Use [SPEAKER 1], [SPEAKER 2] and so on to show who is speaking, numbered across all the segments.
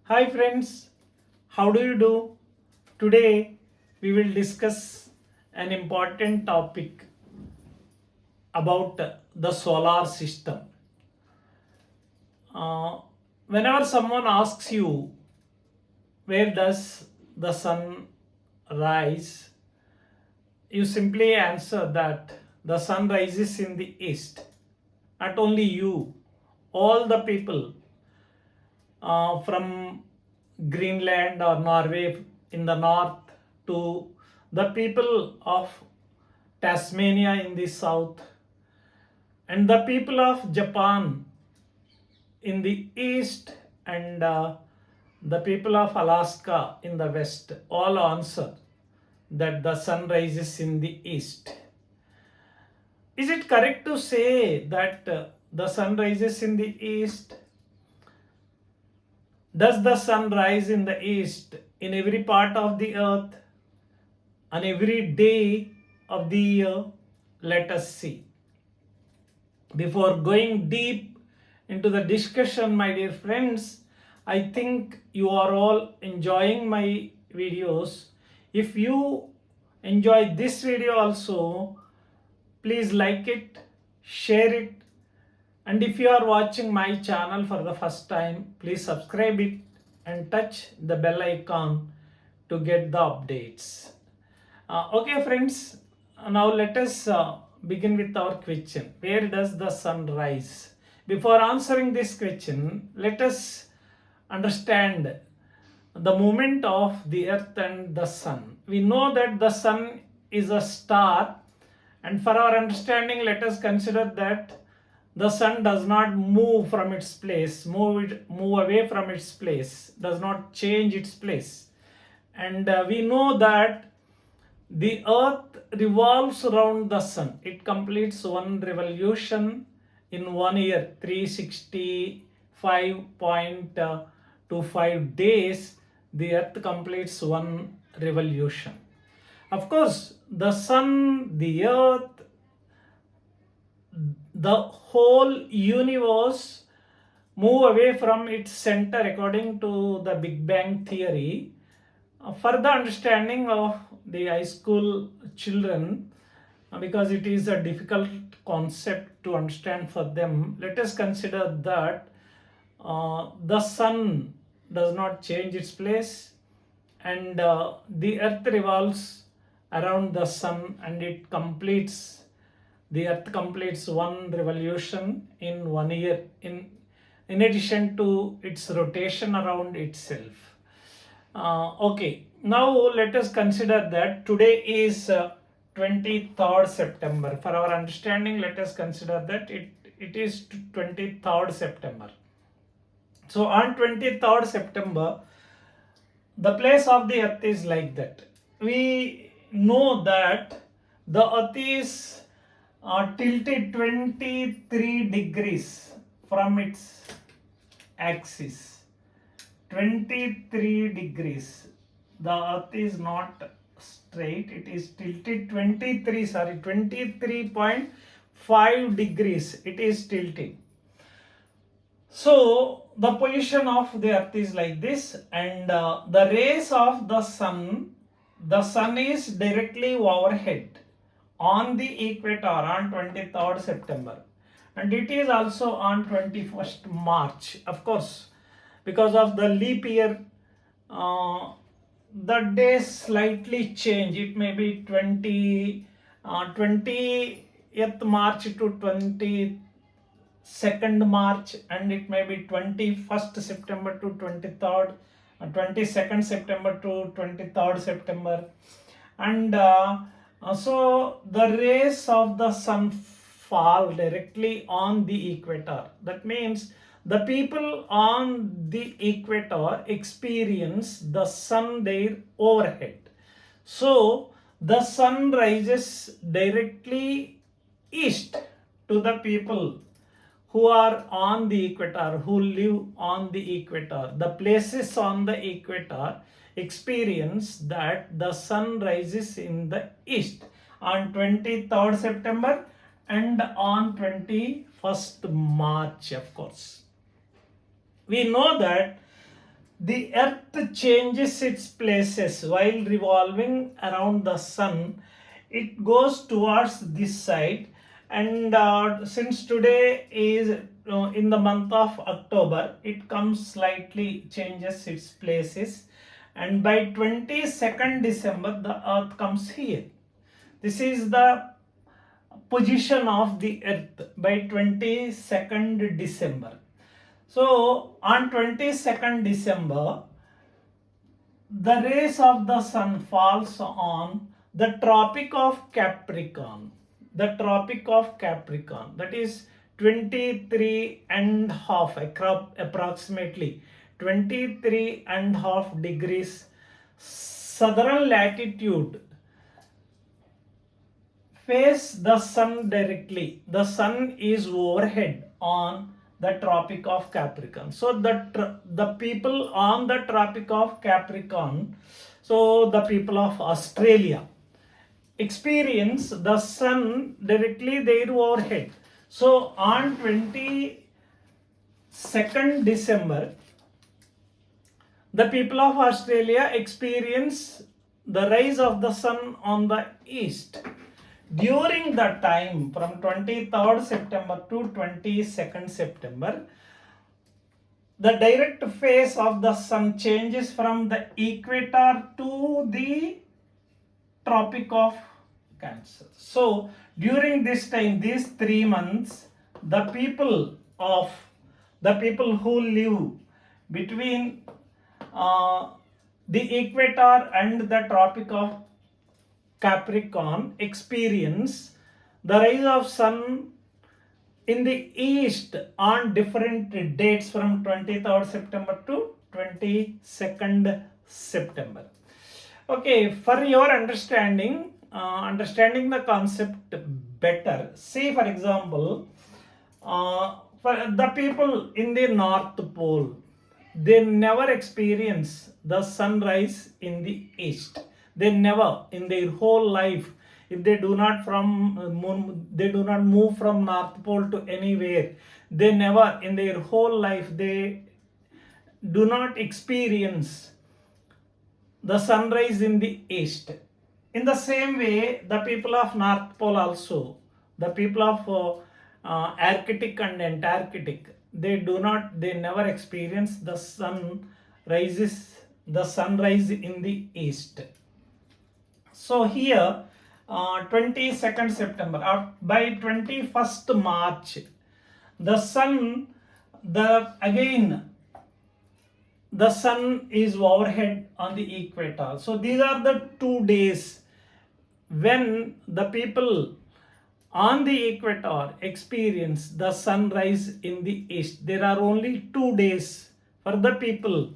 [SPEAKER 1] Hi friends, how do you do? Today we will discuss an important topic about the solar system. Uh, Whenever someone asks you where does the sun rise, you simply answer that the sun rises in the east. Not only you, all the people from Greenland or Norway in the north to the people of Tasmania in the south and the people of Japan in the east and the people of Alaska in the west all answer that the sun rises in the east. Is it correct to say that the sun rises in the east? Does the sun rise in the east in every part of the earth on every day of the year? Let us see. Before going deep into the discussion, my dear friends, I think you are all enjoying my videos. If you enjoy this video also, please like it, share it, and if you are watching my channel for the first time, please subscribe it and touch the bell icon to get the updates. Okay friends, now let us begin with our question. Where does the sun rise? Before answering this question, let us understand the movement of the earth and the sun. We know that the sun is a star, and for our understanding, let us consider that the sun does not move from its place, move away from its place, does not change its place. And we know that the earth revolves around the sun. It completes one revolution in 1 year, 365.25 days. The earth completes one revolution. Of course, the sun, the earth, the whole universe move away from its center according to the Big Bang theory. For the understanding of the high school children, because it is a difficult concept to understand for them, let us consider that the sun does not change its place, and the earth revolves around the sun, and the earth completes one revolution in 1 year in addition to its rotation around itself. Okay, now let us consider that today is 23rd September. For our understanding, let us consider that it is 23rd September. So on 23rd September, the place of the earth is like that. We know that the earth is tilted 23 degrees from its axis. 23 degrees. The earth is not straight, it is tilted 23.5 degrees. It is tilted. So the position of the earth is like this, and the rays of the sun is directly overhead on the equator on 23rd September, and it is also on 21st March. Of course, because of the leap year, the days slightly change. It may be 20th March to 22nd March, and it may be 21st September to 23rd, 22nd September to 23rd September. And so the rays of the sun fall directly on the equator. That means the people on the equator experience the sun there overhead. So the sun rises directly east to the people who are on the equator, who live on the equator. The places on the equator experience that the sun rises in the east on 23rd September and on 21st March, of course. We know that the earth changes its places while revolving around the sun. It goes towards this side, and since today is in the month of October, it comes slightly changes its places, and by 22nd December the earth comes here. This is the position of the earth by 22nd December. So on 22nd December, the rays of the sun falls on the Tropic of Capricorn. The Tropic of Capricorn, that is 23 and half, approximately 23 and half degrees southern latitude, face the sun directly. The sun is overhead on the Tropic of Capricorn. So the people on the Tropic of Capricorn, so the people of Australia, experience the sun directly their overhead. So on 22nd December, the people of Australia experience the rise of the sun on the east. During the time from 23rd September to 22nd September, the direct phase of the sun changes from the equator to the Tropic of Cancer. So during this time, these 3 months, the people who live between the equator and the Tropic of Capricorn experience the rise of sun in the east on different dates from 23rd September to 22nd September. Okay, for your understanding the concept better, see for example, for the people in the North Pole, they never experience the sunrise in the east. They never in their whole life, if they do not move from North Pole to anywhere, they never in their whole life they do not experience the sunrise in the east. In the same way, the people of North Pole also, the people of Arctic and Antarctic, they never experience the sunrise in the east. So here, 22nd September, by 21st March, the sun is overhead on the equator. So these are the 2 days when the people on the equator experience the sunrise in the east. There are only 2 days for the people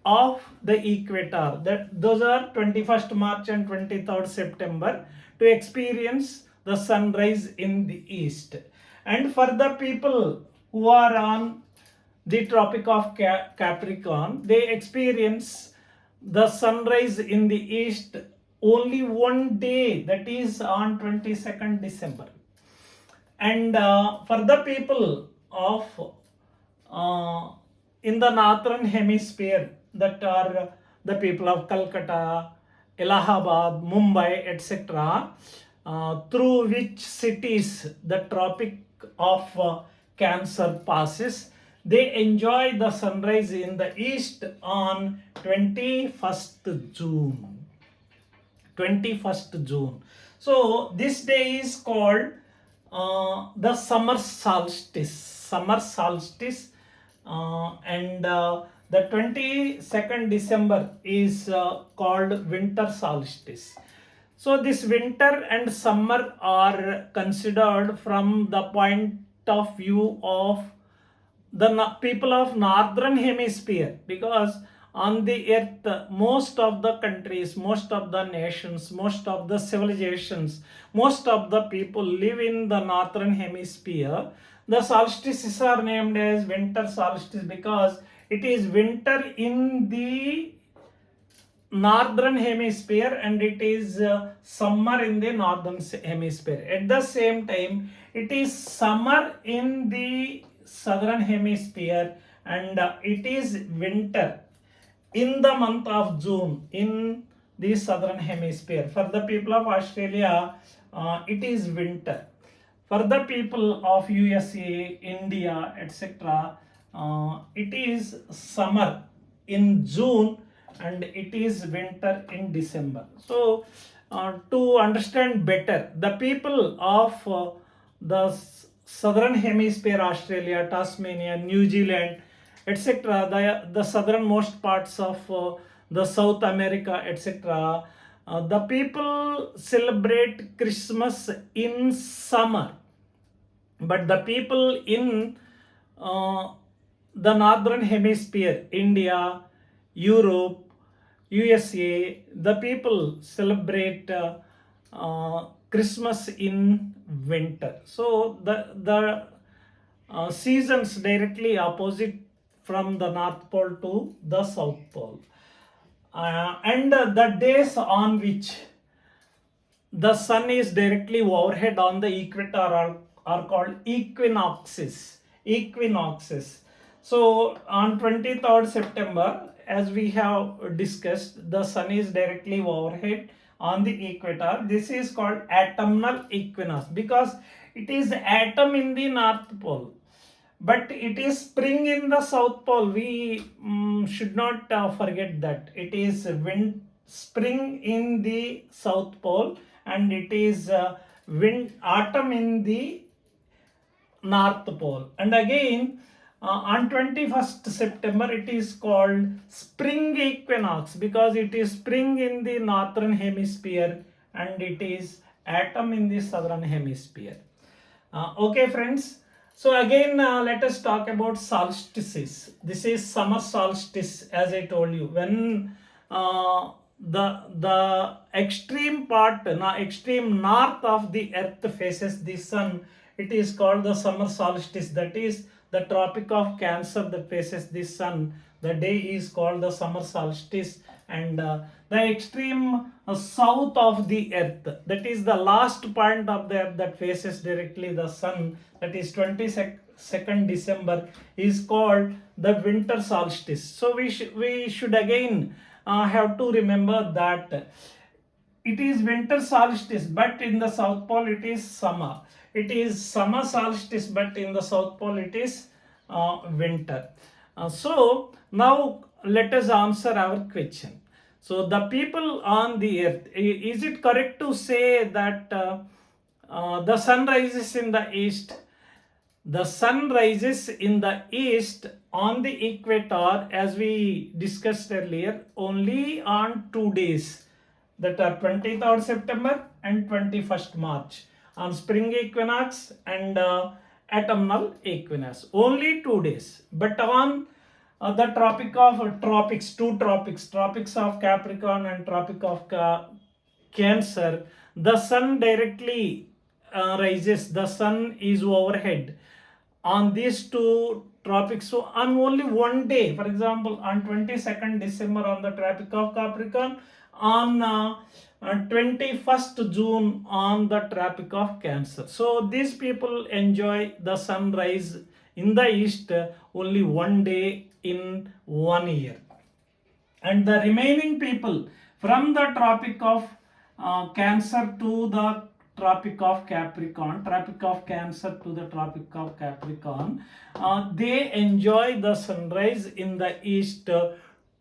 [SPEAKER 1] of the equator, those are 21st March and 23rd September, to experience the sunrise in the east. And for the people who are on the Tropic of Capricorn, they experience the sunrise in the east only 1 day, that is on 22nd December. And for the people of in the northern hemisphere, that are the people of Calcutta, Allahabad, Mumbai, etc., through which cities the Tropic of Cancer passes, they enjoy the sunrise in the east on 21st June. 21st June. So this day is called the summer solstice. And the 22nd December is called winter solstice. So this winter and summer are considered from the point of view of the people of northern hemisphere, because on the earth most of the countries, most of the nations, most of the civilizations, most of the people live in the northern hemisphere. The solstices are named as winter solstice because it is winter in the northern hemisphere and it is summer in the northern hemisphere. At the same time, it is summer in the southern hemisphere and it is winter in the month of June in the southern hemisphere. For the people of Australia, it is winter. For the people of USA, India, etc., it is summer in June and it is winter in December. So, to understand better, the people of the southern hemisphere, Australia, Tasmania, New Zealand, etc., the southernmost parts of the South America, etc., the people celebrate Christmas in summer, but the people in uh, the northern hemisphere, India, Europe, USA, the people celebrate Christmas in winter. So the seasons directly opposite from the North Pole to the South Pole. And the days on which the sun is directly overhead on the equator are called equinoxes. Equinoxes. So on 23rd September, as we have discussed, the sun is directly overhead on the equator. This is called autumnal equinox because it is autumn in the North Pole, but it is spring in the South Pole. We should not forget that it is spring in the South Pole and it is autumn in the North Pole. And again, on 21st September, it is called spring equinox because it is spring in the northern hemisphere and it is autumn in the southern hemisphere. Okay, friends. So again, let us talk about solstices. This is summer solstice, as I told you. When the extreme part, extreme north of the earth faces the sun, it is called the summer solstice. That is the Tropic of Cancer that faces the sun. The day is called the summer solstice, and the extreme south of the earth, that is the last point of the earth that faces directly the sun, that is 22nd December, is called the winter solstice. So we should again have to remember that it is winter solstice, but in the South Pole it is summer. It is summer solstice, but in the South Pole it is winter. So now let us answer our question. So the people on the earth, is it correct to say that the sun rises in the east? The sun rises in the east on the equator, as we discussed earlier, only on 2 days, that are 23rd September and 21st March, on spring equinox and autumnal equinox. Only 2 days. But on the tropics of Capricorn and Tropic of Cancer, the sun directly rises, the sun is overhead on these two tropics. So on only one day, for example, on 22nd December on the Tropic of Capricorn, on 21st June on the Tropic of Cancer. So these people enjoy the sunrise in the east only one day in 1 year. And the remaining people from the Tropic of Cancer to the Tropic of Capricorn, Tropic of Cancer to the Tropic of Capricorn, they enjoy the sunrise in the east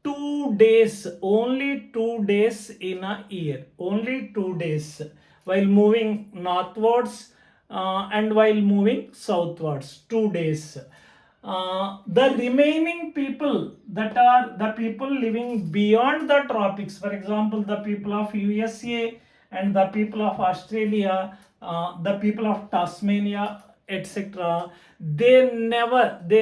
[SPEAKER 1] 2 days, only 2 days in a year, only 2 days, while moving northwards and while moving southwards, 2 days. The remaining people, that are the people living beyond the tropics, for example, the people of USA and the people of Australia, the people of Tasmania, etc., they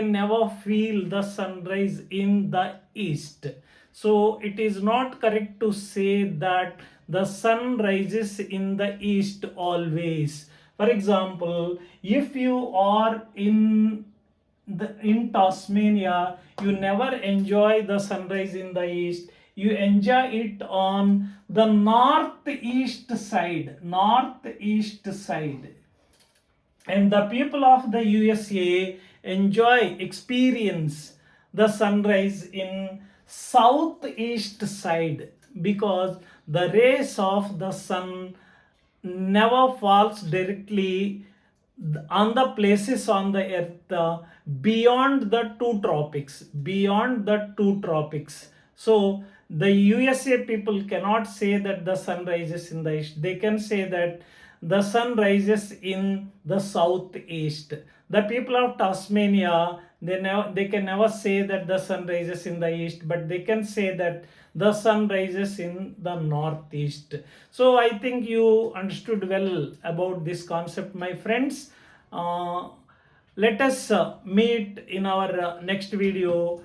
[SPEAKER 1] never feel the sunrise in the east. So it is not correct to say that the sun rises in the east always. For example, if you are in Tasmania, you never enjoy the sunrise in the east. You enjoy it on the northeast side, and the people of the USA experience the sunrise in southeast side, because the rays of the sun never falls directly on the places on the earth beyond the two tropics. So the USA people cannot say that the sun rises in the east. They can say that the sun rises in the southeast. The people of Tasmania, they can never say that the sun rises in the east, but they can say that the sun rises in the northeast. So I think you understood well about this concept, my friends. Let us meet in our next video.